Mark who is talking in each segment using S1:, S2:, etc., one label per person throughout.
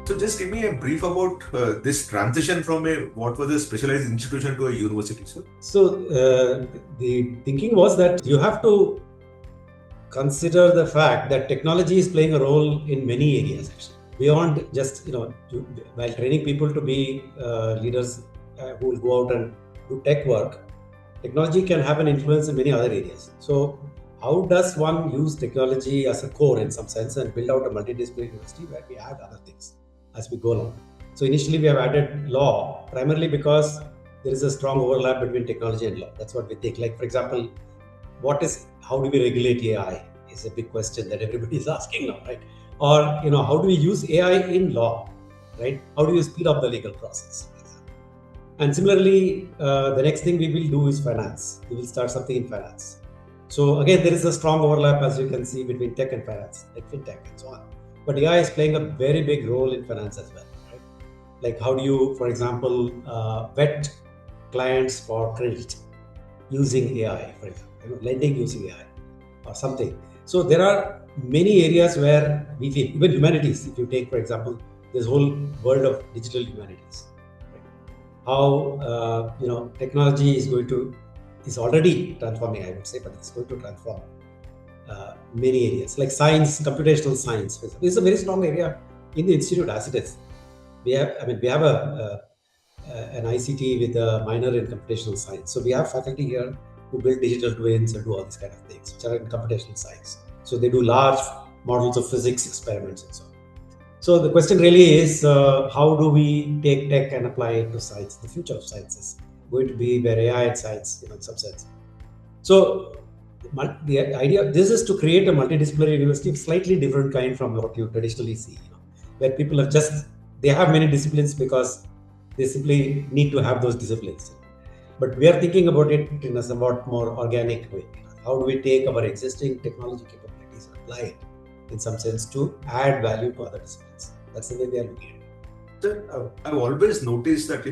S1: So just give me a brief about this transition from what was a specialized institution to a university, sir.
S2: So the thinking was that you have to consider the fact that technology is playing a role in many areas actually. Beyond just, while training people to be leaders who will go out and do tech work, technology can have an influence in many other areas. So how does one use technology as a core in some sense and build out a multidisciplinary university where we add other things as we go along? So initially we have added law primarily because there is a strong overlap between technology and law. That's what we think. Like, for example, how do we regulate AI is a big question that everybody is asking now, right? Or, how do we use AI in law, right? How do you speed up the legal process? And similarly, the next thing we will do is finance. We will start something in finance. So again, there is a strong overlap, as you can see, between tech and finance, like fintech and so on. But AI is playing a very big role in finance as well, right? Like, how do you, for example, vet clients for credit using AI, for example, lending using AI or something. So there are many areas where we feel, even humanities, if you take, for example, this whole world of digital humanities, right? How, technology is already transforming, I would say, but it's going to transform many areas. Like science, computational science, for example, is a very strong area in the institute as it is. We have an ICT with a minor in computational science. So we have faculty here who build digital twins and do all these kind of things, which are in computational science. So they do large models of physics experiments and so on. So the question really is, how do we take tech and apply it to science? The future of science is going to be where AI and science, in some sense. So the idea, this is to create a multidisciplinary university of slightly different kind from what you traditionally see, where people they have many disciplines because they simply need to have those disciplines. But we are thinking about it in a somewhat more organic way. How do we take our existing technology capabilities and apply it in some sense to add value to other disciplines? That's the way we are looking at it.
S1: Sir, I've always noticed that,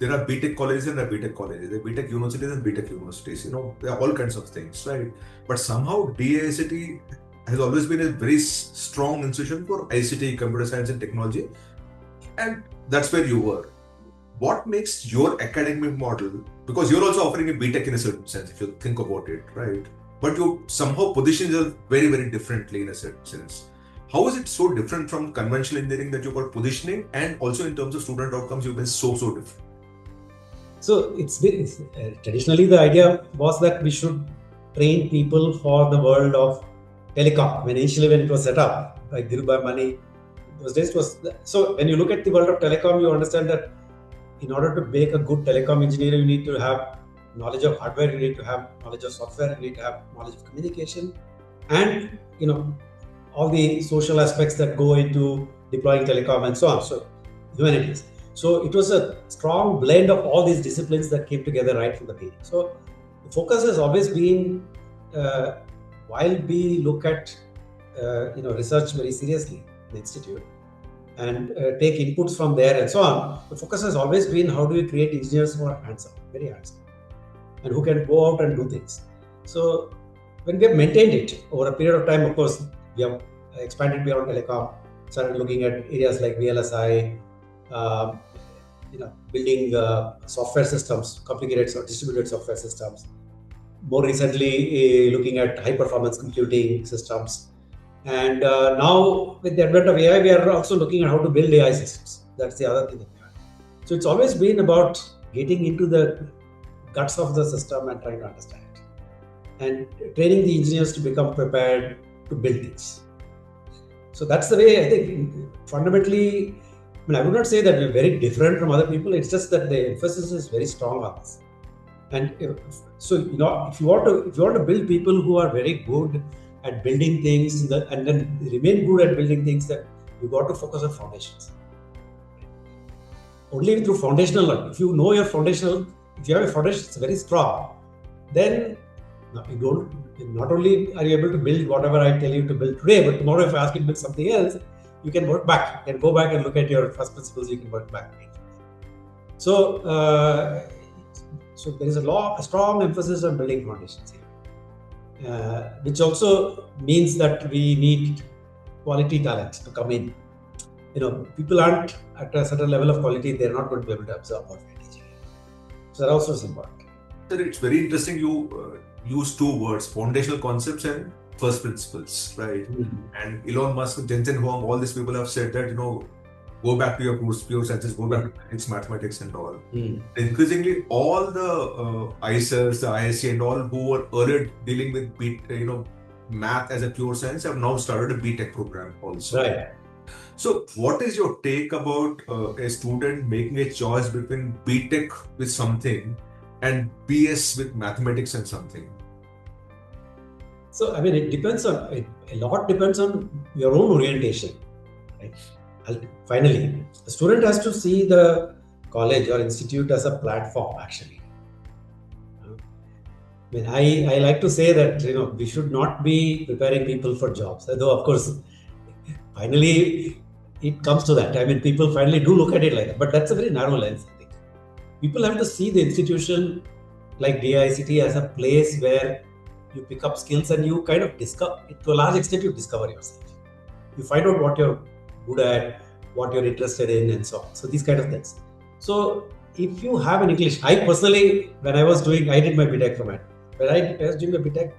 S1: there are B.Tech colleges and there are B.Tech colleges, there are B.Tech universities and B.Tech universities, there are all kinds of things, right? But somehow DICT has always been a very strong institution for ICT, computer science and technology. And that's where you were. What makes your academic model, because you're also offering a B.Tech in a certain sense, if you think about it, right? But you somehow position yourself very, very differently in a certain sense. How is it so different from conventional engineering that you've got positioning, and also in terms of student outcomes, you've been so different?
S2: So traditionally the idea was that we should train people for the world of telecom. When it was set up by Dhirubhai Ambani, those days so when you look at the world of telecom, you understand that in order to make a good telecom engineer, you need to have knowledge of hardware, you need to have knowledge of software, you need to have knowledge of communication, and all the social aspects that go into deploying telecom and so on. So humanities. So it was a strong blend of all these disciplines that came together right from the beginning. So the focus has always been, while we look at research very seriously in the institute and take inputs from there and so on, the focus has always been how do we create engineers who are hands-on, very hands-on, and who can go out and do things. So when we have maintained it over a period of time, of course, we have expanded beyond telecom, started looking at areas like VLSI, building software systems, complicated or distributed software systems. More recently, looking at high-performance computing systems. And now, with the advent of AI, we are also looking at how to build AI systems. That's the other thing that we are. So it's always been about getting into the guts of the system and trying to understand it, and training the engineers to become prepared to build things. So that's the way I think fundamentally. I would not say that we're very different from other people. It's just that the emphasis is very strong on this. And if you want to build people who are very good at building things and then remain good at building things, that you got to focus on foundations. Only through foundational learning. If you know your foundational, if you have a foundation that's very strong, then not only are you able to build whatever I tell you to build today, but tomorrow if I ask you to build something else, you can work back. You can go back and look at your first principles. You can work back. So there is a strong emphasis on building foundations here, which also means that we need quality talent to come in people aren't at a certain level of quality, they're not going to be able to absorb what we're teaching. So that also is important.
S1: Sir, it's very interesting you use two words, foundational concepts and first principles, right? And Elon Musk, Jensen Huang, all these people have said that, go back to your pure sciences, go back to physics, mathematics and all. Increasingly, all the ICERs, the ISC and all who were earlier dealing with math as a pure science have now started a B.Tech program also.
S2: Right.
S1: So what is your take about a student making a choice between B.Tech with something and BS with mathematics and something?
S2: So, it depends on, a lot depends on your own orientation. Right? Finally, the student has to see the college or institute as a platform, actually. I like to say that, we should not be preparing people for jobs. Though, of course, finally, it comes to that. People finally do look at it like that. But that's a very narrow lens, I think. People have to see the institution like DICT as a place where you pick up skills and you kind of discover, to a large extent, you discover yourself. You find out what you're good at, what you're interested in, and so on. So these kind of things. So if you have an English, I personally, when I did my BTech from it. When I was doing my BTech,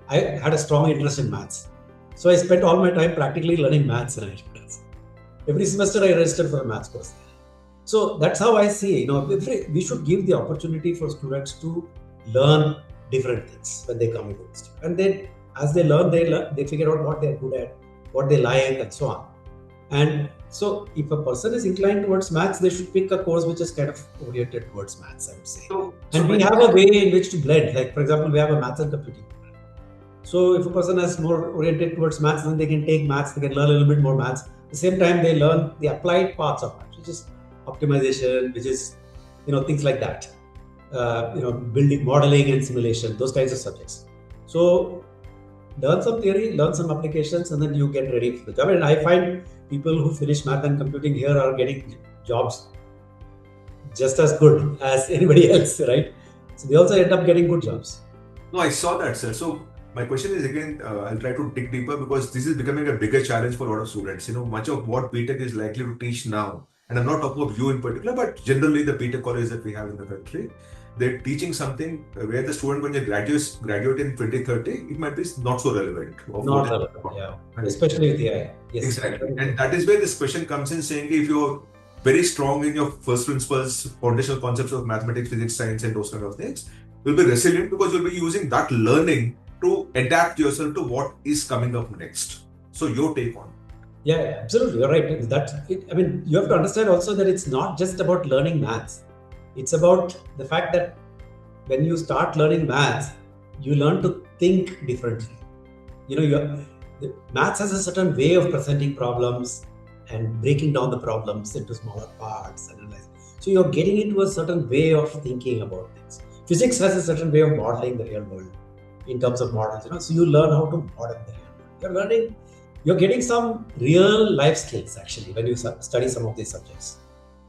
S2: I had a strong interest in maths. So I spent all my time practically learning maths and algebras. Every semester I registered for a maths course. So that's how I see, we should give the opportunity for students to learn different things when they come into the institute. And then as they learn, they figure out what they're good at, what they like, and so on. And so if a person is inclined towards maths, they should pick a course which is kind of oriented towards maths, I would say. And we have a way in which to blend. Like, for example, we have a maths and computing program. So if a person is more oriented towards maths, then they can take maths, they can learn a little bit more maths. At the same time, they learn the applied parts of maths, which is optimization, which is, things like that. Building, modeling and simulation, those kinds of subjects. So learn some theory, learn some applications, and then you get ready for the job. And I find people who finish math and computing here are getting jobs just as good as anybody else, right? So they also end up getting good jobs.
S1: No, I saw that, sir. So my question is again, I'll try to dig deeper because this is becoming a bigger challenge for a lot of students. Much of what BTech is likely to teach now, and I'm not talking about you in particular, but generally the BTech colleges that we have in the country, they're teaching something where the student, when they graduate in 2030, it might be not so relevant.
S2: Not relevant, yeah. Especially with AI.
S1: Yes. Exactly. And that is where this question comes in, saying if you're very strong in your first principles, foundational concepts of mathematics, physics, science, and those kind of things, you'll be resilient because you'll be using that learning to adapt yourself to what is coming up next. So your take on?
S2: Yeah, absolutely. You're right. You have to understand also that it's not just about learning maths. It's about the fact that when you start learning maths, you learn to think differently. Maths has a certain way of presenting problems and breaking down the problems into smaller parts and analyzing. So you're getting into a certain way of thinking about things. Physics has a certain way of modeling the real world in terms of models. So you learn how to model the real world. You're getting some real life skills actually when you study some of these subjects.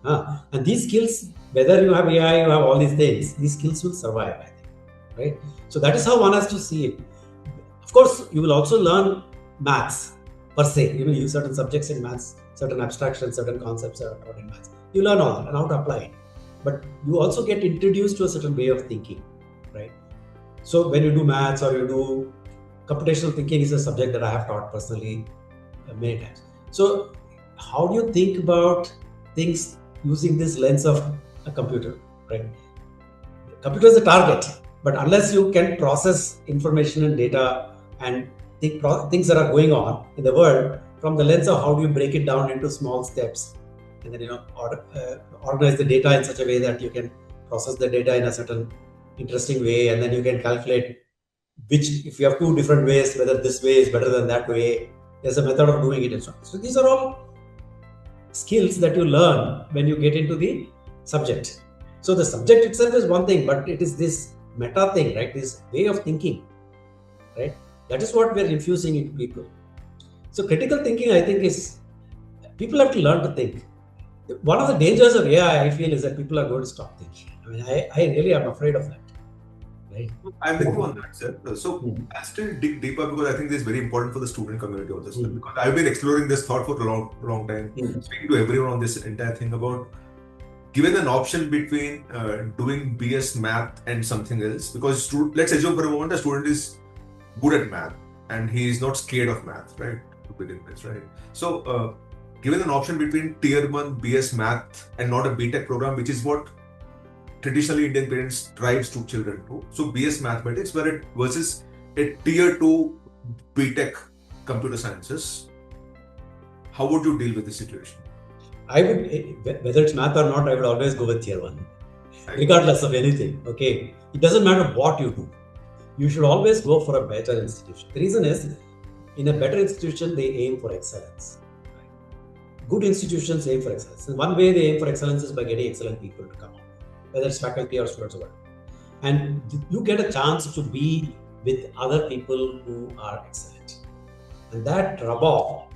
S2: And these skills, whether you have AI, you have all these things, these skills will survive, I think, right? So that is how one has to see it. Of course, you will also learn maths per se. You use certain subjects in maths, certain abstractions, certain concepts are taught in maths. You learn all that and how to apply it. But you also get introduced to a certain way of thinking, right? So when you do maths or you do computational thinking is a subject that I have taught personally many times. So how do you think about things using this lens of a computer, right? Computer is a target, but unless you can process information and data and things that are going on in the world from the lens of how do you break it down into small steps and then organize the data in such a way that you can process the data in a certain interesting way, and then you can calculate which, if you have two different ways, whether this way is better than that way. There's a method of doing it and so on. So these are all skills that you learn when you get into the subject. So the subject itself is one thing, but it is this meta thing, right? This way of thinking, right? That is what we're infusing into people. So critical thinking, I think, is people have to learn to think. One of the dangers of AI, I feel, is that people are going to stop thinking. I really am afraid of that. right?
S1: I'm with you on that, sir. So
S2: Hmm.
S1: I'll still dig deeper because I think this is very important for the student community also, sir.
S2: Hmm.
S1: Because I've been exploring this thought for a long time,
S2: Hmm.
S1: speaking to everyone on this entire thing about given an option between doing BS math and something else. Because let's assume for a moment a student is good at math and he is not scared of math, right? To begin with, right? So given an option between tier one BS math and not a BTech program, which is what traditionally Indian parents drives to children to. So BS Mathematics, where it versus a tier two BTech computer sciences. How would you deal with the situation?
S2: I would, whether it's math or not, I would always go with tier one, regardless of anything. Okay, it doesn't matter what you do. You should always go for a better institution. The reason is, in a better institution, they aim for excellence. Good institutions aim for excellence. And one way they aim for excellence is by getting excellent people to come out, whether it's faculty or students or whatever. And you get a chance to be with other people who are excellent. And that rub off,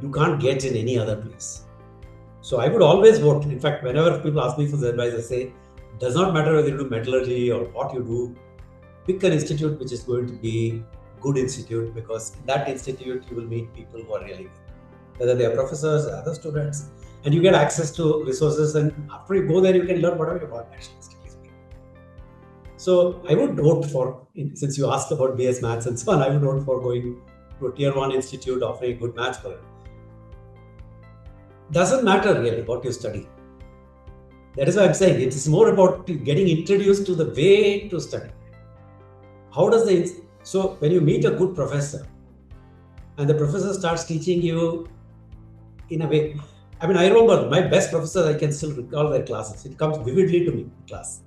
S2: you can't get in any other place. So I would always vote. In fact, whenever people ask me for the advice, I say, it does not matter whether you do metallurgy or what you do, pick an institute which is going to be good institute, because in that institute you will meet people who are really good, whether they are professors or other students, and you get access to resources, and after you go there you can learn whatever you want actually. So I would vote for, since you asked about BS Maths and so on, I would vote for going to a tier one institute offering good maths program. Doesn't matter really what you study. That is why I'm saying it is more about getting introduced to the way to study. How does so when you meet a good professor and the professor starts teaching you in a way, I mean, I remember my best professor, I can still recall their classes. It comes vividly to me in class,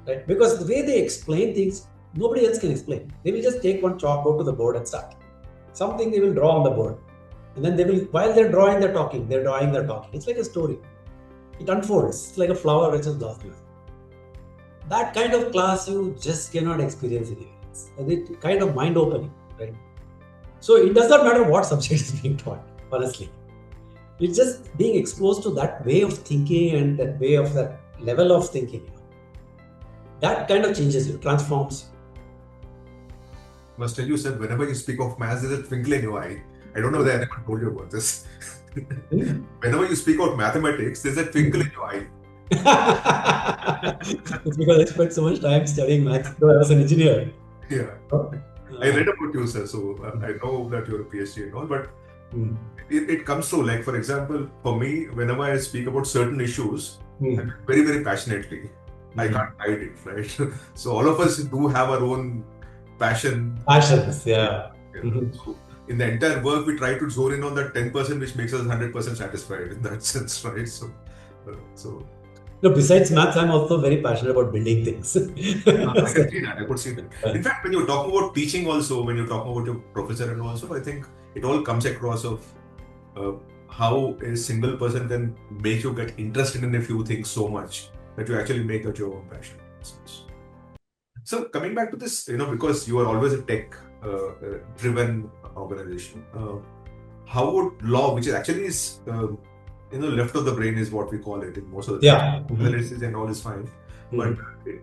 S2: right? Because the way they explain things, nobody else can explain. They will just take one chalk, go to the board and start. Something they will draw on the board. And then they will, while they're drawing, they're talking. They're drawing, they're talking. It's like a story. It unfolds. It's like a flower which is blossomed. That kind of class you just cannot experience anywhere else. And it kind of mind opening, right? So it does not matter what subject is being taught, honestly. It's just being exposed to that way of thinking and that way of that level of thinking. That kind of changes you, transforms you.
S1: Must tell you, sir, whenever you speak of maths, there's a twinkle in your eye. I don't know whether anyone told you about this. Whenever you speak of mathematics, there's a twinkle in your eye.
S2: It's because I spent so much time studying maths. I was an engineer.
S1: Yeah. I read about you, sir, so I know that you're a PhD and all, but it comes through. Like, for example, for me, whenever I speak about certain issues, very, very passionately, I can't hide it, right? So all of us do have our own
S2: passions, yeah.
S1: So in the entire work, we try to zone in on that 10% which makes us 100% satisfied in that sense, right? So
S2: no, besides maths, I'm also very passionate about building things.
S1: I can see that. I could see that. In fact, when you're talking about teaching also, when you're talking about your professor and also, I think it all comes across of how a single person can make you get interested in a few things so much that you actually make that your own passion. So coming back to this, because you are always a tech driven organization, how would law, which is actually is left of the brain is what we call it in most of the analysis and all is fine, but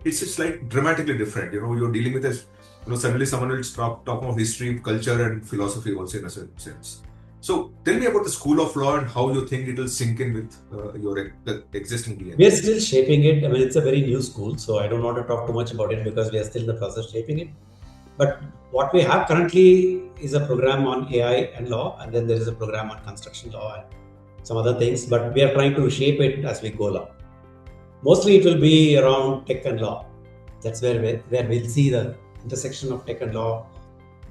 S1: it's just like dramatically different. You're dealing with this. Suddenly someone will start talking about history, culture, and philosophy also in a certain sense. So tell me about the school of law and how you think it will sink in with your existing DNA.
S2: We are still shaping it. I mean, it's a very new school, so I don't want to talk too much about it because we are still in the process of shaping it. But what we have currently is a program on AI and law, and then there is a program on construction law and some other things. But we are trying to shape it as we go along. Mostly it will be around tech and law. That's where we'll see the intersection of tech and law.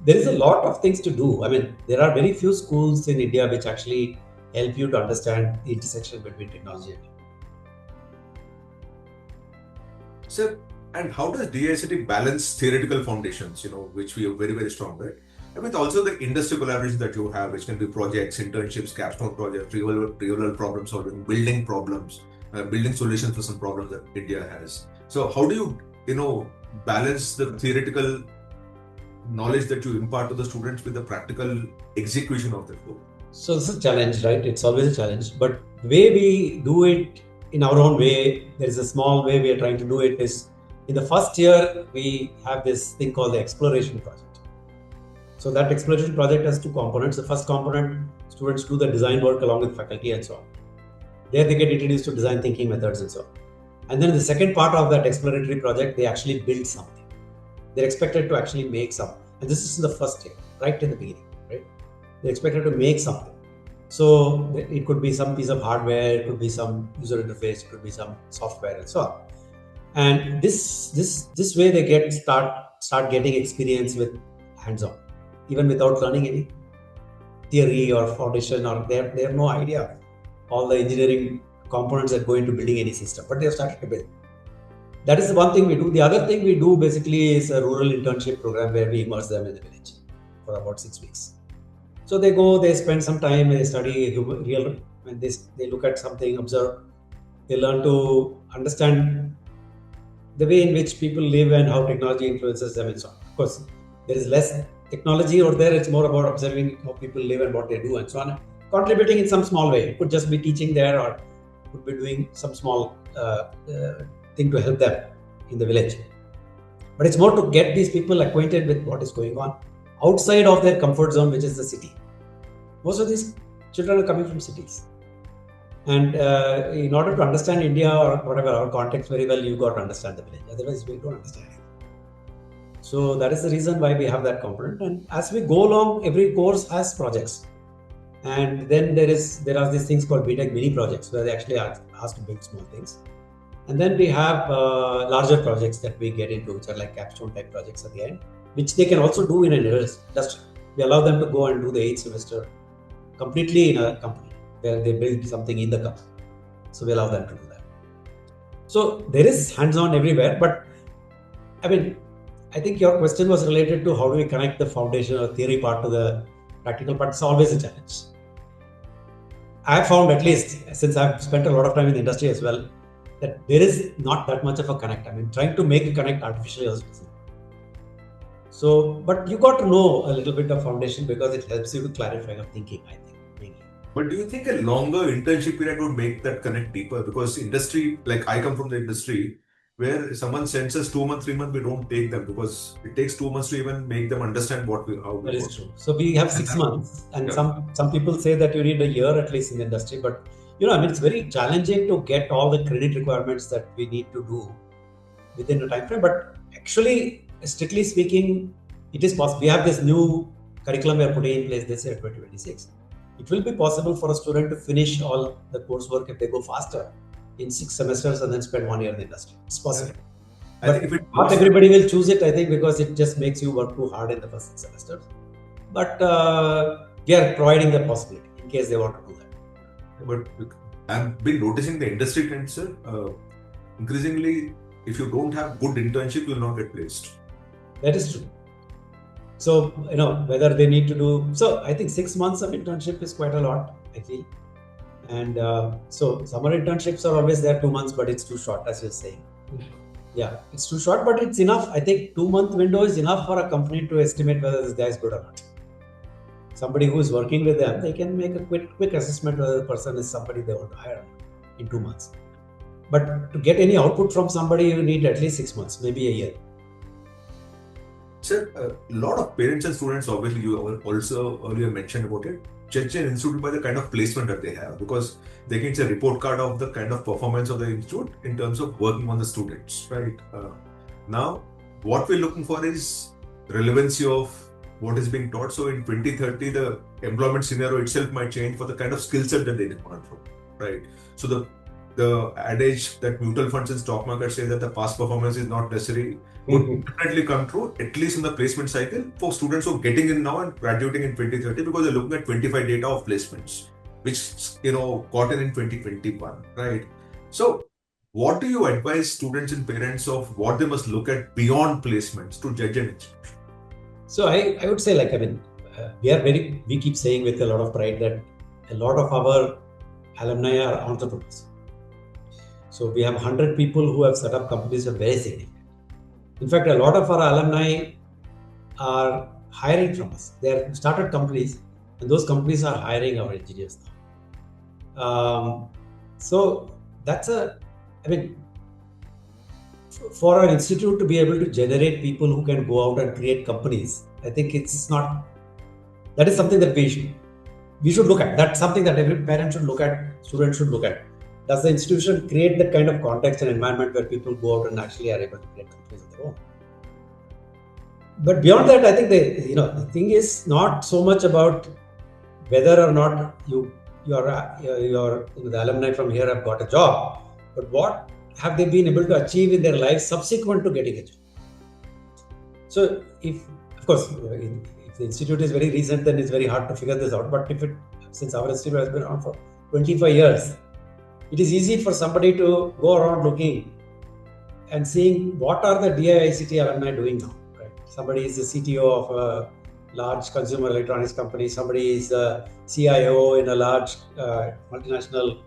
S2: There is a lot of things to do. I mean, there are very few schools in India which actually help you to understand the intersection between technology and law.
S1: Sir, and how does DICT balance theoretical foundations, which we are very, very strong at, and with also the industry collaboration that you have, which can be projects, internships, capstone projects, real problem solving, building problems, building solutions for some problems that India has. So how do you, balance the theoretical knowledge that you impart to the students with the practical execution of that goal?
S2: So this is a challenge, right? It's always a challenge. But the way we do it in our own way, there is a small way we are trying to do it is In the first year, we have this thing called the exploration project. So that exploration project has two components. The first component, students do the design work along with faculty and so on. There they get introduced to design thinking methods and so on. And then the second part of that exploratory project, they actually build something. They're expected to actually make something. And this is in the first year, right in the beginning, right? They're expected to make something. So it could be some piece of hardware, it could be some user interface, it could be some software and so on. And this way they start getting experience with hands-on, even without learning any theory or foundation, or they have no idea all the engineering components that go into building any system, but they have started to build. That is the one thing we do. The other thing we do basically is a rural internship program where we immerse them in the village for about 6 weeks. So they go, they spend some time, they study real, when they look at something, observe, they learn to understand the way in which people live and how technology influences them and so on. Of course, there is less technology out there. It's more about observing how people live and what they do and so on. Contributing in some small way. It could just be teaching there, or could be doing some small thing to help them in the village. But it's more to get these people acquainted with what is going on outside of their comfort zone, which is the city. Most of these children are coming from cities. And in order to understand India or whatever, our context very well, you've got to understand the village. Otherwise, we don't understand it. So that is the reason why we have that component. And as we go along, every course has projects. And then there are these things called B.Tech mini projects, where they actually are asked to build small things. And then we have larger projects that we get into, which are like capstone type projects at the end, which they can also do in an industry. We allow them to go and do the 8th semester completely in a company where they build something in the company. So we allow them to do that. So there is hands-on everywhere, but I mean, I think your question was related to how do we connect the foundation or theory part to the practical part. It's always a challenge. I've found, at least since I've spent a lot of time in the industry as well, that there is not that much of a connect. I mean, trying to make a connect artificially also doesn't. So, but you got to know a little bit of foundation because it helps you to clarify your thinking, I think.
S1: But do you think a longer internship period would make that connect deeper? Because industry, like I come from the industry, where someone sends us 2 months, 3 months, we don't take them because it takes 2 months to even make them understand how we work.
S2: That is true. So we have 6 months, and
S1: yeah.
S2: some people say that you need a year at least in the industry. But I mean, it's very challenging to get all the credit requirements that we need to do within a time frame. But actually, strictly speaking, it is possible. We have this new curriculum we are putting in place this year, 2026. It will be possible for a student to finish all the coursework if they go faster in 6 semesters and then spend 1 year in the industry. It's possible.
S1: I think if
S2: not everybody will choose it, I think, because it just makes you work too hard in the first 6 semesters. But we are providing the possibility in case they want to do that.
S1: But I've been noticing the industry trend, sir. Increasingly, if you don't have good internship, you will not get placed.
S2: That is true. So, whether they need to do... So, I think 6 months of internship is quite a lot, I feel. And so, summer internships are always there 2 months, but it's too short, as you're saying. Yeah, it's too short, but it's enough. I think 2-month window is enough for a company to estimate whether this guy is good or not. Somebody who is working with them, they can make a quick assessment whether the person is somebody they want to hire in 2 months. But to get any output from somebody, you need at least 6 months, maybe a year.
S1: Sir, a lot of parents and students, obviously, you also earlier mentioned about it, judge an institute by the kind of placement that they have, because they can say a report card of the kind of performance of the institute in terms of working on the students, right? Now, what we're looking for is relevancy of what is being taught. So in 2030, the employment scenario itself might change for the kind of skill set that they demand from, right? So the adage that mutual funds and stock market say that the past performance is not necessary would definitely come true, at least in the placement cycle, for students who are getting in now and graduating in 2030, because they're looking at 25 data of placements, which, got in 2021, right? So what do you advise students and parents of what they must look at beyond placements to judge an institution?
S2: So I would say, we keep saying with a lot of pride that a lot of our alumni are entrepreneurs. So we have 100 people who have set up companies that are very significant. In fact, a lot of our alumni are hiring from us. They have started companies, and those companies are hiring our engineers now. So that's for an institute to be able to generate people who can go out and create companies, I think it's not. That is something that we should look at. That's something that every parent should look at, student should look at. Does the institution create that kind of context and environment where people go out and actually are able to create companies of their own? But beyond that, I think the thing is not so much about whether or not the alumni from here have got a job, but what have they been able to achieve in their life subsequent to getting a job. So if the institute is very recent, then it's very hard to figure this out. But since our institute has been around for 25 years, it is easy for somebody to go around looking and seeing what are the DIICT alumni doing now. Right? Somebody is the CTO of a large consumer electronics company. Somebody is a CIO in a large multinational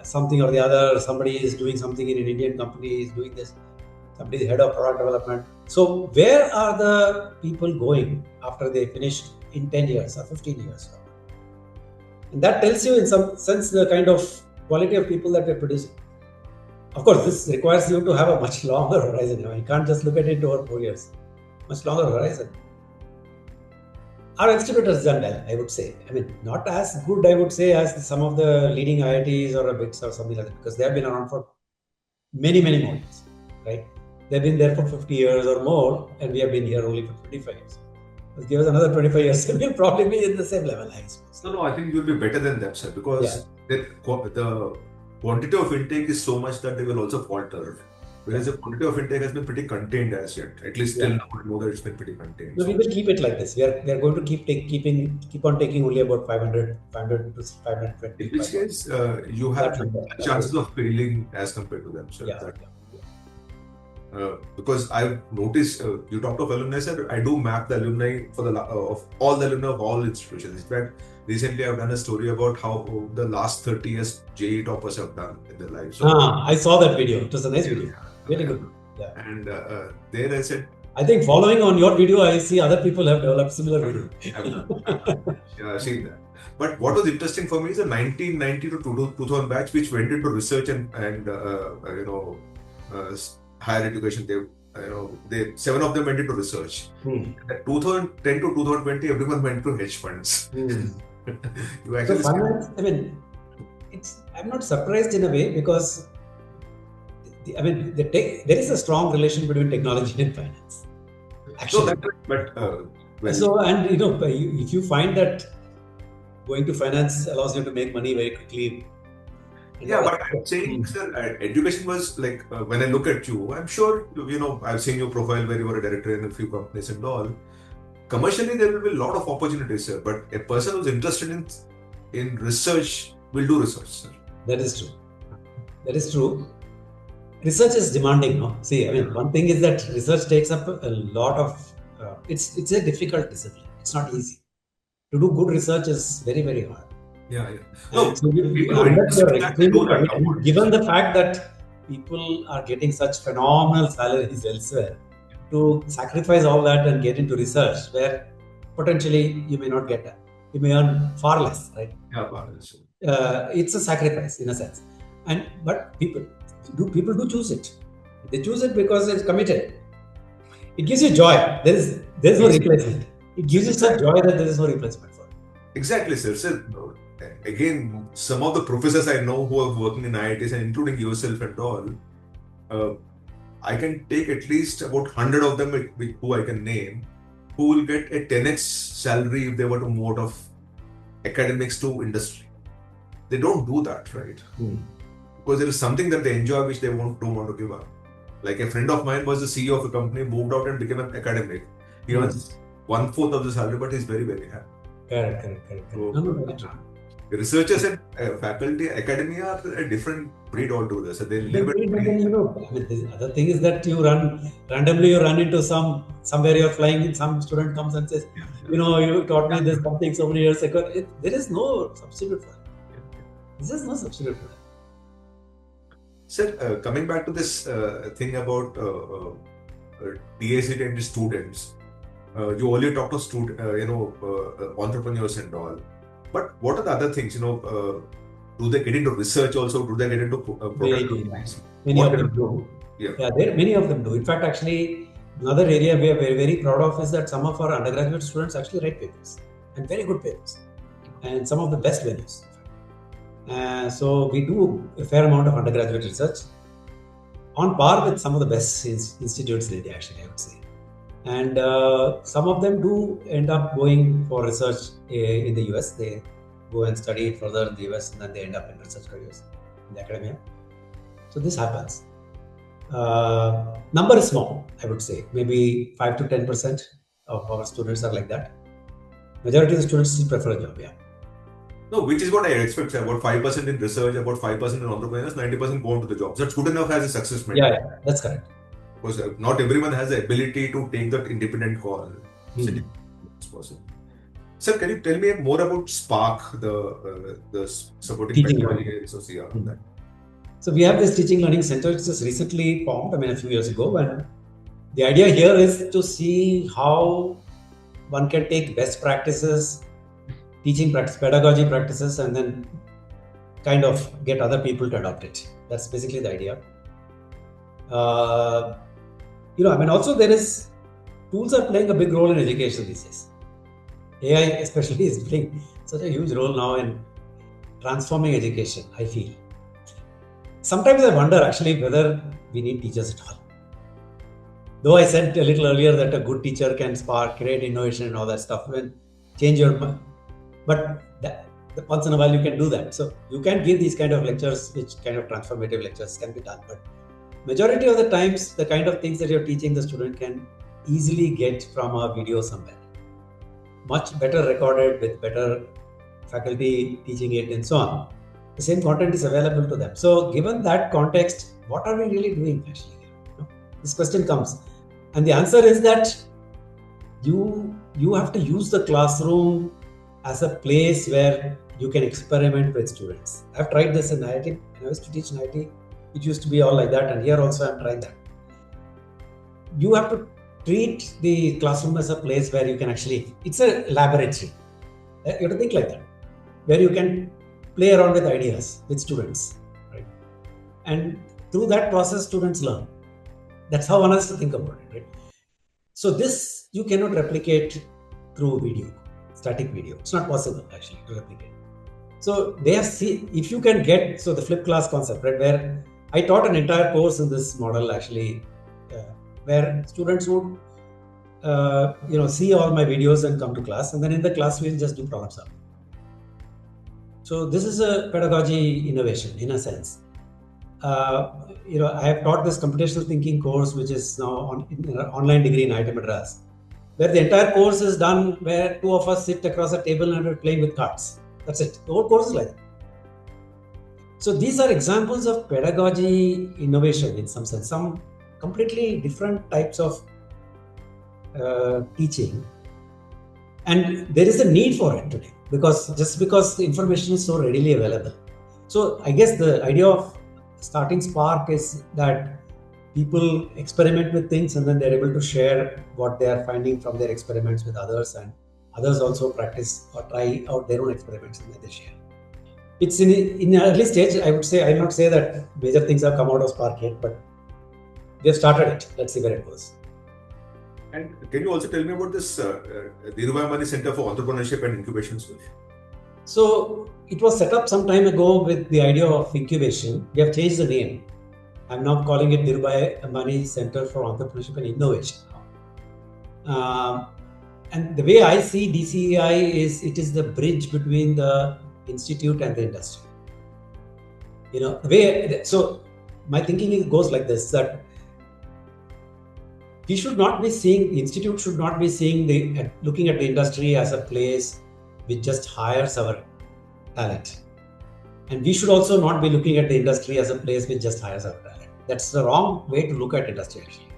S2: something or the other. Somebody is doing something in an Indian company, is doing this. Somebody is head of product development. So where are the people going after they finish in 10 years or 15 years? And that tells you in some sense the kind of quality of people that we're producing. Of course, this requires you to have a much longer horizon. You can't just look at it over 4 years. Much longer horizon. Our institute has done well, I would say. I mean, not as good, I would say, as some of the leading IITs or BITs or something like that, because they have been around for many, many more years, right? They've been there for 50 years or more, and we have been here only for 25 years. Let's give us another 25 years, and we'll probably be in the same level, I suppose.
S1: No, I think you'll be better than them, sir, because the quantity of intake is so much that they will also falter. Whereas the quantity of intake has been pretty contained as yet. At least till now, I know that it's been pretty contained.
S2: So we will keep it like this. We are going to keep on taking only about 500 to 520.
S1: In which case, you have chances of failing as compared to them, sir. Because I've noticed, you talked of alumni, sir. I do map the alumni of all the alumni of all institutions. In fact, recently I've done a story about how the last 30 years JEE toppers have done in their lives. So,
S2: I saw that video. It was a nice video. Very good. Yeah.
S1: And there I said,
S2: I think following on your video, I see other people have developed similar video.
S1: Yeah, I've seen that. But what was interesting for me is the 1990 to 2000 batch, which went into research and higher education. They 7 of them went into research. 2010 to 2020, everyone went to hedge funds. You actually
S2: finance, I'm not surprised in a way, because there is a strong relation between technology and finance. Actually, if you find that going to finance allows you to make money very quickly.
S1: But I'm saying, sir, education was like, when I look at you, I'm sure, I've seen your profile where you were a director in a few companies and all. Commercially, there will be a lot of opportunities, sir. But a person who's interested in research will do research, sir.
S2: That is true. Research is demanding, no? See, one thing is that research takes up a lot of. It's a difficult discipline. It's not easy. To do good research is very, very hard.
S1: No,
S2: so given the fact that people are getting such phenomenal salaries elsewhere, to sacrifice all that and get into research where potentially you may not get that. You may earn far less, right? It's a sacrifice in a sense. But people do choose it. They choose it because it's committed. It gives you joy. There's no replacement. It gives you such joy that there is no replacement for it.
S1: Exactly, sir. So, again, some of the professors I know who are working in IITs, and including yourself and all, I can take at least about 100 of them who I can name, who will get a 10x salary if they were to move out of academics to industry. They don't do that, right? Because there is something that they enjoy which they don't want to give up. Like a friend of mine was the CEO of a company, moved out and became an academic. He earns 1/4 of the salary, but he's very, very happy.
S2: Correct.
S1: So, researchers and faculty, academia are a different breed altogether. So they live
S2: the other thing is that you run into somewhere you're flying and some student comes and says, you taught me this something so many years ago. There is no substitute for it. There is no substitute for it.
S1: Sir, coming back to this thing about DIICT and the students, you only talk to entrepreneurs and all. But what are the other things? Do they get into research also? Do they get into product companies?
S2: Many
S1: What
S2: of
S1: kind
S2: them do.
S1: Yeah.
S2: Many of them do. In fact, actually, another area we are very, very proud of is that some of our undergraduate students actually write papers, and very good papers, and some of the best venues. So we do a fair amount of undergraduate research, on par with some of the best institutes in India, actually, I would say. And some of them do end up going for research in the US. They go and study it further in the US, and then they end up in research careers in the academia. So this happens. Number is small, I would say. Maybe 5 to 10% of our students are like that. Majority of the students still prefer a job, yeah.
S1: No, which is what I expect. About 5% in research, about 5% in entrepreneurs, 90% go into the jobs. That's good enough as a success metric.
S2: Yeah, that's correct.
S1: Because not everyone has the ability to take that independent call. It's possible. Sir, can you tell me more about Spark, the supporting pedagogy association? That?
S2: So we have this teaching learning center. It's just recently formed, a few years ago. And the idea here is to see how one can take best practices, teaching practice, pedagogy practices, and then kind of get other people to adopt it. That's basically the idea. Also there is, tools are playing a big role in education these days. AI especially is playing such a huge role now in transforming education, I feel. Sometimes I wonder actually whether we need teachers at all. Though I said a little earlier that a good teacher can spark, create innovation and all that stuff, and change your mind. But once in a while you can do that. So you can give these kind of lectures, which kind of transformative lectures can be done. But majority of the times, the kind of things that you're teaching the student can easily get from a video somewhere. Much better recorded with better faculty teaching it and so on. The same content is available to them. So given that context, what are we really doing actually? This question comes. And the answer is that you have to use the classroom as a place where you can experiment with students. I've tried this in IIT. When I used to teach in IIT, it used to be all like that, and here also I'm trying that. You have to treat the classroom as a place where you can actually, it's a laboratory. You have to think like that, where you can play around with ideas with students, right? And through that process, students learn. That's how one has to think about it, right? So this you cannot replicate through video, static video. It's not possible actually to replicate. So they have seen, if you can get, so the flipped class concept, right, where I taught an entire course in this model actually, where students would, see all my videos and come to class, and then in the class we'll just do problem solving. So this is a pedagogy innovation in a sense. I have taught this computational thinking course, which is now in an online degree in IIT Madras, where the entire course is done where two of us sit across a table and we're playing with cards. That's it. The whole course is like that. So these are examples of pedagogy innovation in some sense, some completely different types of teaching. And there is a need for it today because the information is so readily available. So I guess the idea of starting Spark is that people experiment with things and then they're able to share what they are finding from their experiments with others, and others also practice or try out their own experiments and then they share. It's in an early stage, I would say. I will not say that major things have come out of Spark yet, but we have started it. Let's see where it goes.
S1: And can you also tell me about this Dhirubhai Ambani Center for Entrepreneurship and Incubation?
S2: So it was set up some time ago with the idea of incubation. We have changed the name. I'm now calling it Dhirubhai Ambani Center for Entrepreneurship and Innovation. And the way I see DCEI is it is the bridge between the institute and the industry. So my thinking goes like this, that we should not be seeing, the institute should not be seeing looking at the industry as a place which just hires our talent. And we should also not be looking at the industry as a place which just hires our talent. That's the wrong way to look at industry actually.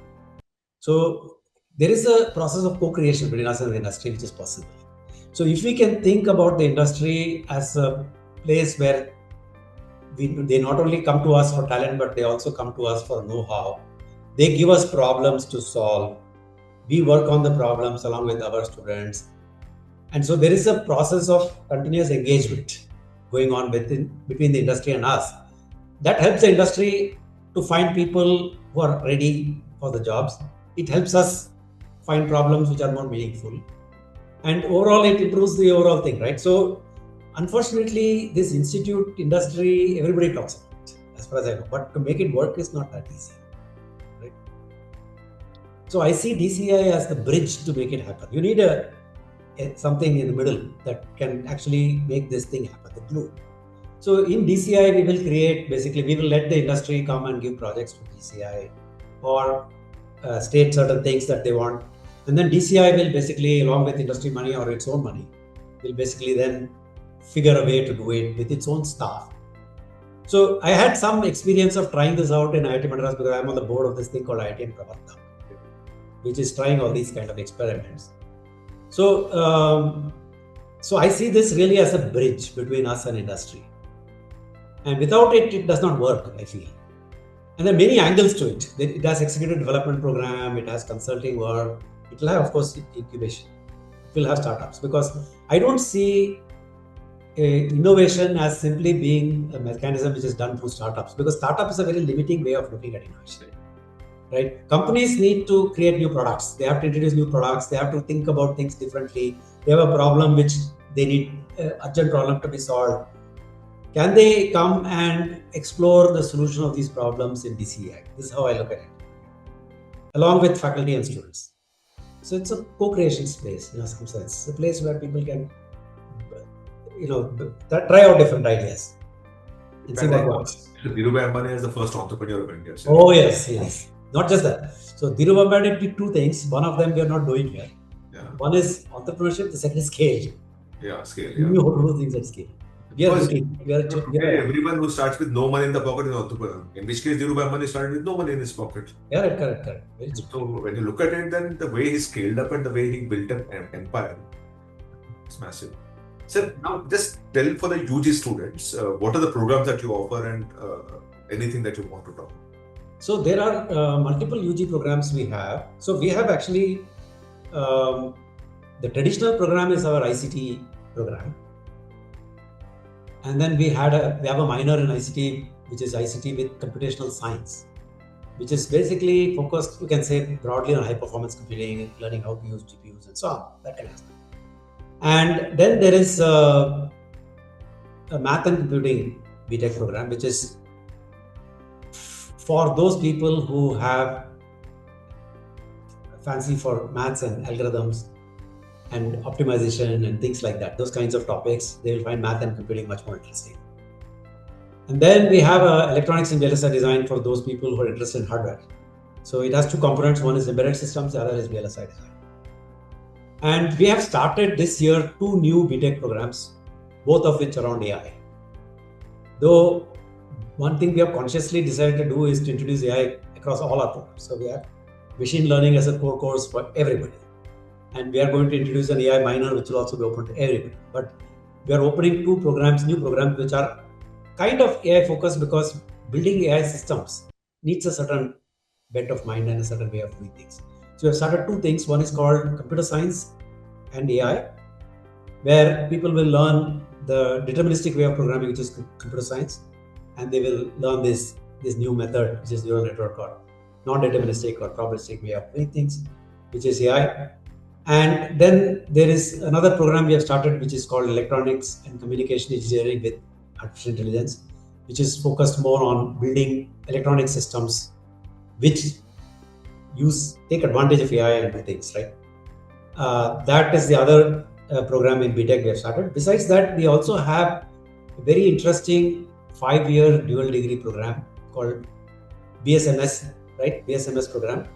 S2: So there is a process of co-creation between us and the industry which is possible. So if we can think about the industry as a place where they not only come to us for talent, but they also come to us for know-how. They give us problems to solve. We work on the problems along with our students. And so there is a process of continuous engagement going on between the industry and us. That helps the industry to find people who are ready for the jobs. It helps us find problems which are more meaningful. And overall, it improves the overall thing, right? So, unfortunately, this institute industry, everybody talks about it, as far as I know. But to make it work is not that easy, right? So, I see DCI as the bridge to make it happen. You need something in the middle that can actually make this thing happen, the glue. So, in DCI, we will let the industry come and give projects to DCI or state certain things that they want. And then DCI will basically, along with industry money or its own money, will basically then figure a way to do it with its own staff. So I had some experience of trying this out in IIT Madras because I'm on the board of this thing called IIT Pravartam, which is trying all these kind of experiments. So, so I see this really as a bridge between us and industry. And without it, it does not work, I feel. And there are many angles to it. It has executive development program, it has consulting work, it will have, of course, incubation. It will have startups because I don't see innovation as simply being a mechanism which is done through startups, because startup is a very limiting way of looking at innovation. Right? Companies need to create new products. They have to introduce new products. They have to think about things differently. They have a problem which they need urgent problem to be solved. Can they come and explore the solution of these problems in DCI? This is how I look at it, along with faculty and students. So it's a co-creation space in some sense. It's a place where people can, try out different ideas and see what works.
S1: Dhirubhai Ambani is the first entrepreneur of India.
S2: So. Oh yes. Not just that. So Dhirubhai Ambani did two things. One of them we are not doing here.
S1: Yeah.
S2: One is entrepreneurship. The second is scale.
S1: Yeah, scale. Yeah.
S2: We all do things at scale.
S1: Everyone who starts with no money in the pocket is entrepreneur. In which case, Dhirubhai Ambani started with no money in his pocket.
S2: Correct.
S1: So when you look at it, then the way he scaled up and the way he built an empire, it's massive. So now just tell for the UG students, what are the programs that you offer and anything that you want to talk about?
S2: So there are multiple UG programs we have. So we have actually, the traditional program is our ICT program. And then we have a minor in ICT, which is ICT with computational science, which is basically focused, you can say, broadly on high performance computing, learning how to use GPUs and so on, that kind of stuff. And then there is a math and computing BTech program, which is for those people who have fancy for maths and algorithms and optimization and things like that, those kinds of topics, they will find math and computing much more interesting. And then we have electronics and VLSI design for those people who are interested in hardware. So it has two components. One is embedded systems, the other is VLSI design. And we have started this year 2 new BTech programs, both of which are around AI. Though one thing we have consciously decided to do is to introduce AI across all our programs. So we have machine learning as a core course for everybody. And we are going to introduce an AI minor, which will also be open to everybody. But we are opening 2 programs, new programs, which are kind of AI focused because building AI systems needs a certain bent of mind and a certain way of doing things. So we have started 2 things. One is called computer science and AI, where people will learn the deterministic way of programming, which is computer science. And they will learn this new method, which is neural network or non-deterministic or probabilistic way of doing things, which is AI. And then there is another program we have started, which is called Electronics and Communication Engineering with Artificial Intelligence, which is focused more on building electronic systems which take advantage of AI and do things, right? That is the other program in BTech we have started. Besides that, we also have a very interesting 5-year dual degree program called BSMS, right? BSMS program,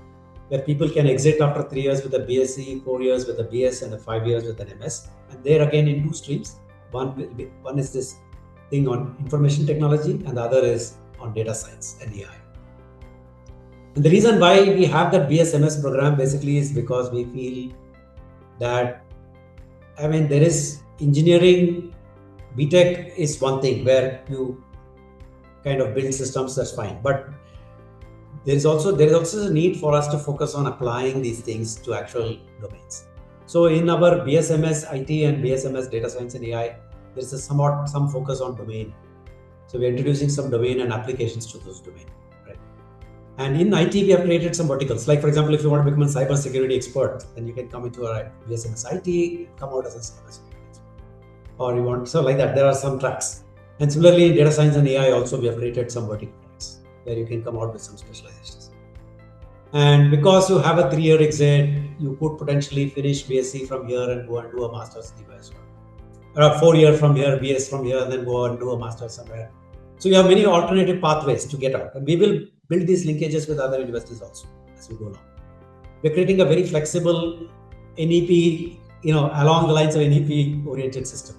S2: where people can exit after 3 years with a BSc, 4 years with a BS, and 5 years with an MS. And there again in 2 streams. One is this thing on information technology, and the other is on data science and AI. And the reason why we have that BSMS program basically is because we feel that, there is engineering, BTech is one thing where you kind of build systems, that's fine. But there is also a need for us to focus on applying these things to actual domains. So in our BSMS IT and BSMS data science and AI, there's some focus on domain. So we're introducing some domain and applications to those domain, right? And in IT, we have created some verticals. Like, for example, if you want to become a cyber security expert, then you can come into our BSMS IT, come out as a cyber security expert. Or you want, so like that, there are some tracks. And similarly, in data science and AI also, we have created some vertical tracks where you can come out with some specializations. And because you have a 3-year exit, you could potentially finish BSc from here and go and do a master's in the US. Or 4-year from here, BS from here, and then go and do a master's somewhere. So you have many alternative pathways to get out. And we will build these linkages with other universities also as we go along. We're creating a very flexible NEP, along the lines of NEP oriented system.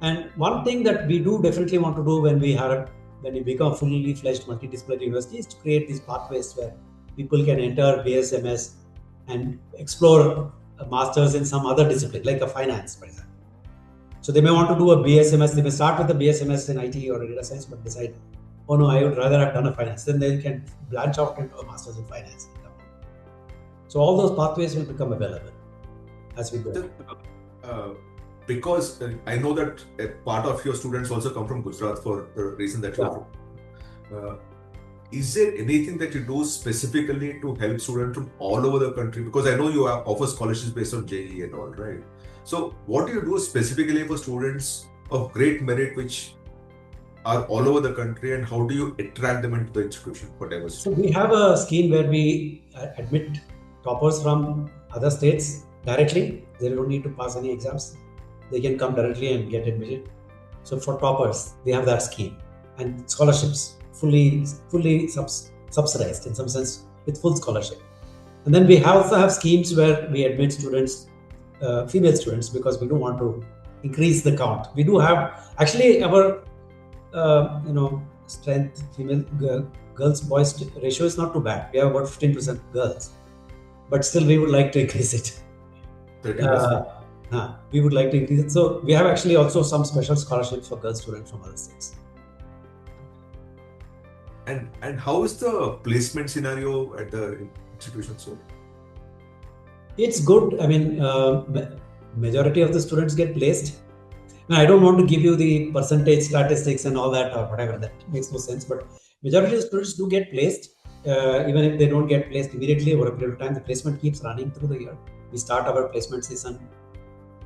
S2: And one thing that we do definitely want to do when we become a fully fledged multidisciplinary university is to create these pathways where people can enter BSMS and explore a master's in some other discipline, like a finance, for example. So they may want to do a BSMS, they may start with a BSMS in IT or data science, but decide, oh no, I would rather have done a finance. Then they can branch out into a master's in finance. So all those pathways will become available as we go.
S1: Because I know that a part of your students also come from Gujarat for the reason that you are. Is there anything that you do specifically to help students from all over the country? Because I know you offer scholarships based on JEE and all, right? So what do you do specifically for students of great merit which are all over the country, and how do you attract them into the institution, whatever?
S2: So we have a scheme where we admit toppers from other states directly. They don't need to pass any exams. They can come directly and get admitted. So for toppers, we have that scheme, and scholarships fully subsidized in some sense with full scholarship. And then we also have schemes where we admit students, female students, because we don't want to increase the count. We do have actually our strength female girls boys ratio is not too bad. We have about 15% girls, but still we would like to increase it.
S1: 30%.
S2: We would like to increase it. So we have actually also some special scholarships for girl students from other states.
S1: And how is the placement scenario at the institution? So
S2: it's good. I mean, majority of the students get placed. Now, I don't want to give you the percentage statistics and all that or whatever. That makes no sense. But majority of students do get placed, even if they don't get placed immediately over a period of time. The placement keeps running through the year. We start our placement season.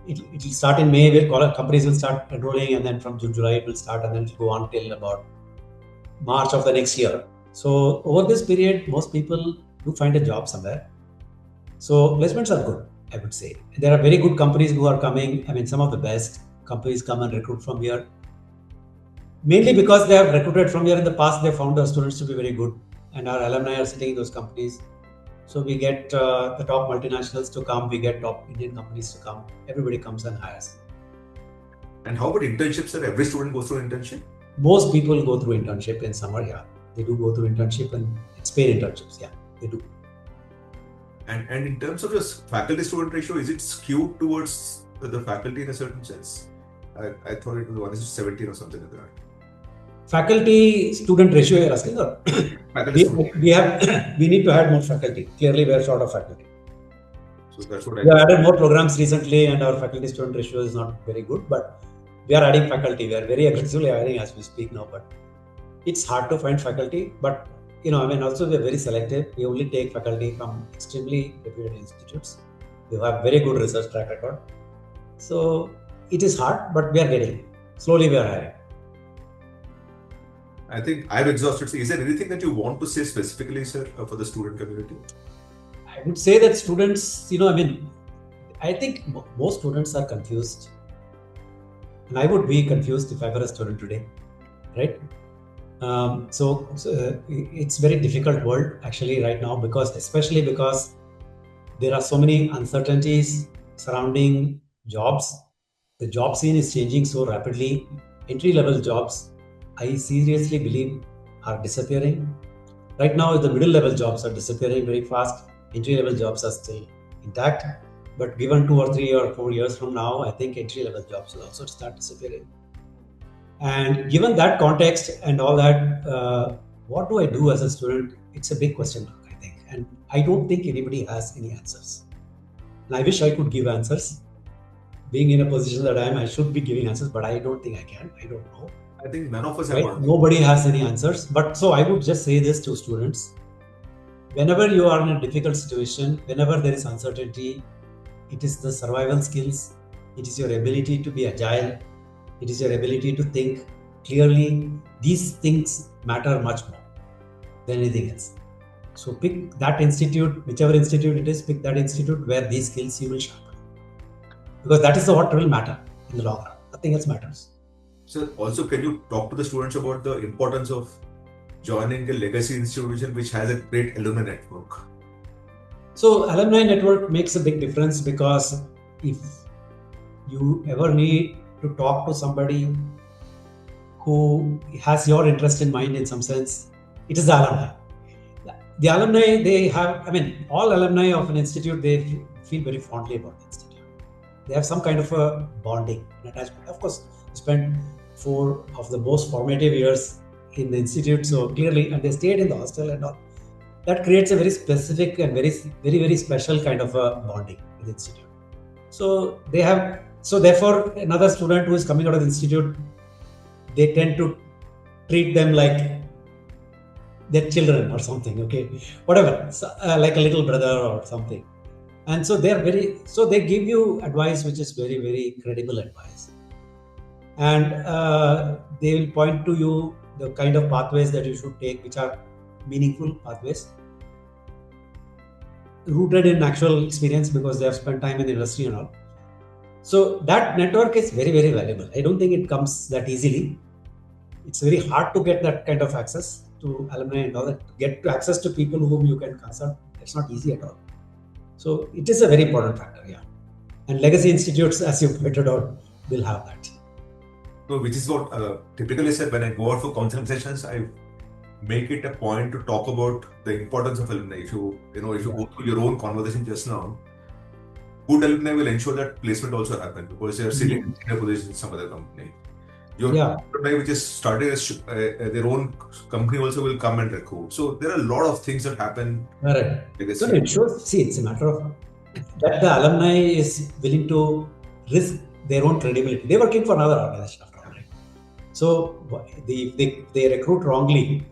S2: It will start in May, where companies will start enrolling, and then from June, July it will start, and then it will go on till about March of the next year. So over this period, most people do find a job somewhere. So placements are good, I would say. There are very good companies who are coming. I mean, some of the best companies come and recruit from here. Mainly because they have recruited from here in the past, they found our students to be very good, and our alumni are sitting in those companies. So we get the top multinationals to come, we get top Indian companies to come. Everybody comes and hires.
S1: And how about internships, sir? Every student goes through internship?
S2: Most people go through internship in summer, yeah. They do go through internship, and it's paid internships, yeah, they do.
S1: And in terms of your faculty-student ratio, is it skewed towards the faculty in a certain sense? I thought it was 1:17 or something like that.
S2: Faculty-student ratio you're asking? Or we need to add more faculty. Clearly, we are short of faculty.
S1: So that's what
S2: we have added more programs recently, and our faculty-student ratio is not very good, but we are adding faculty. We are very aggressively hiring as we speak now, but it's hard to find faculty. But also we are very selective. We only take faculty from extremely reputed institutes. We have very good research track record. So it is hard, but we are getting. Slowly we are hiring.
S1: I think I've exhausted. Is there anything that you want to say specifically, sir, for the student community?
S2: I would say that students, I think most students are confused. And I would be confused if I were a student today, right? So it's very difficult world actually right now, especially because there are so many uncertainties surrounding jobs. The job scene is changing so rapidly. Entry-level jobs, I seriously believe, are disappearing. Right now, the middle-level jobs are disappearing very fast. Entry-level jobs are still intact. But given 2 or 3 or 4 years from now, I think entry-level jobs will also start disappearing. And given that context and all that, what do I do as a student? It's a big question mark, I think. And I don't think anybody has any answers. And I wish I could give answers. being in a position that I should be giving answers, but I don't think I can. I don't know.
S1: I think none of us have
S2: Right?
S1: answers.
S2: Nobody has any answers. But so I would just say this to students. Whenever you are in a difficult situation, whenever there is uncertainty, it is the survival skills, it is your ability to be agile, it is your ability to think clearly. These things matter much more than anything else. So pick that institute, whichever institute it is, pick that institute where these skills you will sharpen. Because that is what will matter in the long run. Nothing else matters.
S1: So also, can you talk to the students about the importance of joining a legacy institution which has a great alumni network?
S2: So alumni network makes a big difference, because if you ever need to talk to somebody who has your interest in mind in some sense, it is the alumni. The alumni, they have, all alumni of an institute, they feel very fondly about the institute. They have some kind of a bonding, an attachment. Of course, you spent 4 of the most formative years in the institute, so clearly, and they stayed in the hostel and all. That creates a very specific and very, very, very special kind of a bonding with the institute. So they have, so therefore, another student who is coming out of the institute, they tend to treat them like their children or something, okay, whatever, so, like a little brother or something. And so they give you advice which is very, very credible advice. And they will point to you the kind of pathways that you should take, which are meaningful pathways, rooted in actual experience, because they have spent time in the industry and all. So that network is very, very valuable. I don't think it comes that easily. It's very hard to get that kind of access to alumni and all that. To get access to people whom you can consult, it's not easy at all. So it is a very important factor, yeah. And legacy institutes, as you pointed out, will have that.
S1: So, which is what typically said when I go out for counseling sessions, I make it a point to talk about the importance of alumni. If you go through your own conversation just now, good alumni will ensure that placement also happens, because they are sitting in a position in some other company. Your alumni which is starting their own company also will come and recruit. So there are a lot of things that happen.
S2: Right. So it shows, it's a matter of that the alumni is willing to risk their own credibility. They're working for another organization after all, right? So if they recruit wrongly,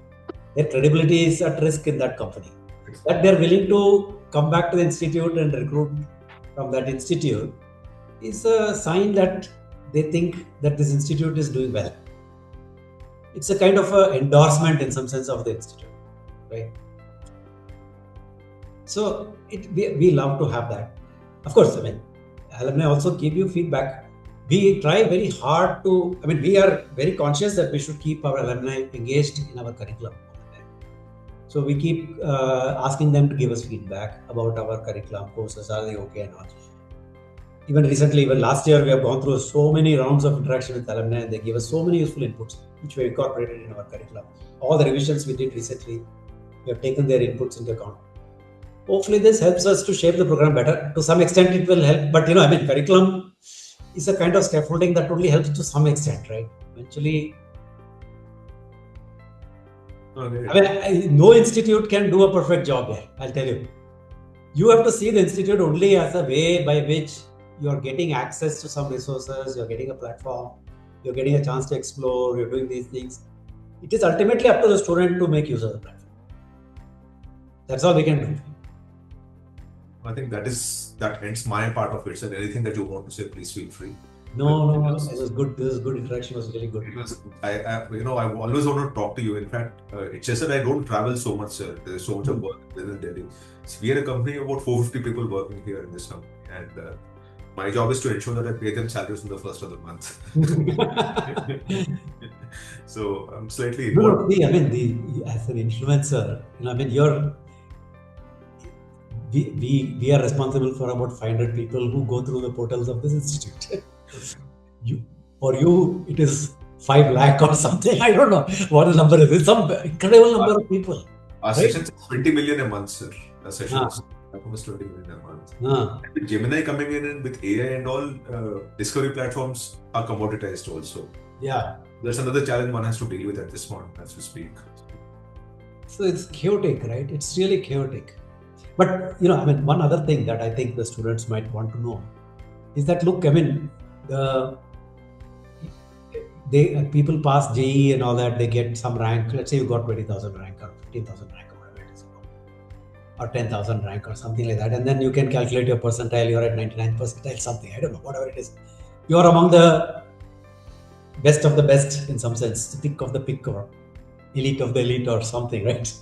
S2: their credibility is at risk in that company. That they're willing to come back to the institute and recruit from that institute is a sign that they think that this institute is doing well. It's a kind of an endorsement in some sense of the institute, right? So we love to have that. Of course, alumni also give you feedback. We try very hard to, we are very conscious that we should keep our alumni engaged in our curriculum. So we keep asking them to give us feedback about our curriculum, courses, are they okay and all. Even recently, even last year, we have gone through so many rounds of interaction with alumni, and they gave us so many useful inputs, which we incorporated in our curriculum. All the revisions we did recently, we have taken their inputs into account. Hopefully, this helps us to shape the program better. To some extent, it will help, but curriculum is a kind of scaffolding that only helps to some extent, right? Eventually, no institute can do a perfect job here, I'll tell you. You have to see the institute only as a way by which you're getting access to some resources, you're getting a platform, you're getting a chance to explore, you're doing these things. It is ultimately up to the student to make use of the platform. That's all we can do.
S1: I think that ends my part of it. So anything that you want to say, please feel free.
S2: No, this was good. This is good interaction. Was really good.
S1: It was. I always want to talk to you. In fact, it's just that I don't travel so much, sir. There's so much of work within Delhi. So we are a company of about 450 people working here in this company, and my job is to ensure that I pay them salaries in the first of the month. So I'm slightly involved.
S2: As an influencer, we are responsible for about 500 people who go through the portals of this institute. For you, it is 5 lakh or something. I don't know what the number is. It's some incredible number of people.
S1: Our sessions is 20 million a month, sir. Our sessions almost 20 million a month. With Gemini coming in and with AI and all, discovery platforms are commoditized also.
S2: Yeah.
S1: There's another challenge one has to deal with at this point as we speak.
S2: So it's chaotic, right? It's really chaotic. But, one other thing that I think the students might want to know is that, look, I mean, people pass JEE and all that, they get some rank. Let's say you got 20,000 rank or 15,000 rank or whatever it is, or 10,000 rank or something like that, and then you can calculate your percentile. You're at 99 percentile, something, I don't know, whatever it is. You're among the best of the best in some sense, the pick of the pick or elite of the elite or something, right?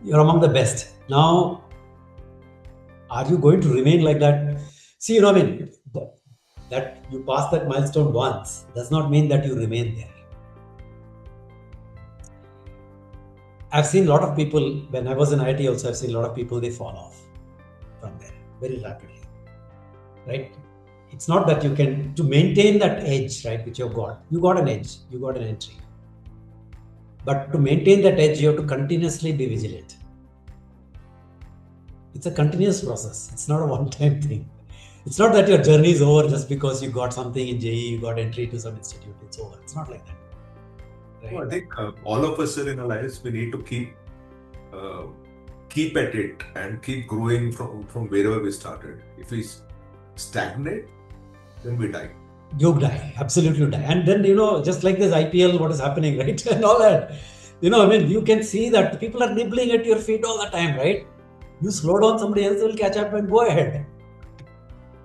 S2: You're among the best. Now, are you going to remain like that? See, I mean, that you pass that milestone once does not mean that you remain there. I've seen a lot of people, when I was in IIT also, I've seen a lot of people, they fall off from there very rapidly, right? It's not that you can, to maintain that edge, right, which you got an edge, you got an entry. But to maintain that edge, you have to continuously be vigilant. It's a continuous process. It's not a one-time thing. It's not that your journey is over just because you got something in JEE, you got entry to some institute, it's over. It's not like that. Right?
S1: Well, I think all of us in our lives, we need to keep at it and keep growing from wherever we started. If we stagnate, then we die.
S2: You die, absolutely die. And then, just like this IPL, what is happening, right? And all that. I mean, you can see that people are nibbling at your feet all the time, right? You slow down, somebody else will catch up and go ahead.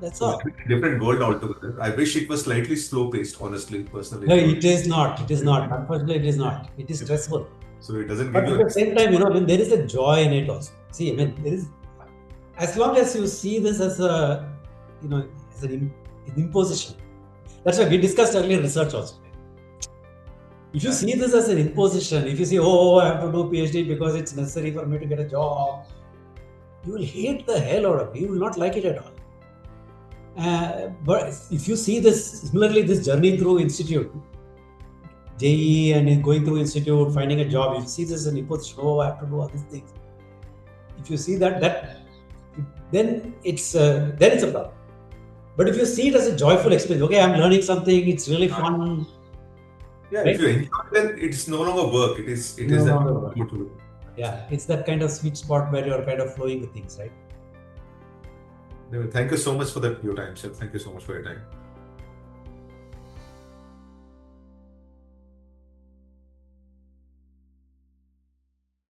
S2: That's all.
S1: Different world altogether. I wish it was slightly slow paced, honestly, personally.
S2: No, it is not. It is not. Unfortunately, it is not. It is stressful.
S1: So it doesn't
S2: But
S1: give
S2: at
S1: you.
S2: the same time, when there is a joy in it also. See, I mean, there is, as long as you see this as a, as an imposition. That's why we discussed earlier research also. If you see this as an imposition, if you say, oh, I have to do PhD because it's necessary for me to get a job, you will hate the hell out of it. You will not like it at all. But if you see this, similarly, this journey through institute, JEE and going through institute, finding a job, if you see this as an imposition, oh, I have to do all these things. If you see that then it's a problem. But if you see it as a joyful experience, okay, I'm learning something, it's really fun.
S1: Yeah, right? If you enjoy, then it's no longer work. It is that good to do.
S2: Yeah, it's that kind of sweet spot where you're kind of flowing with things, right?
S1: Thank you so much for your time, sir. Thank you so much for your time.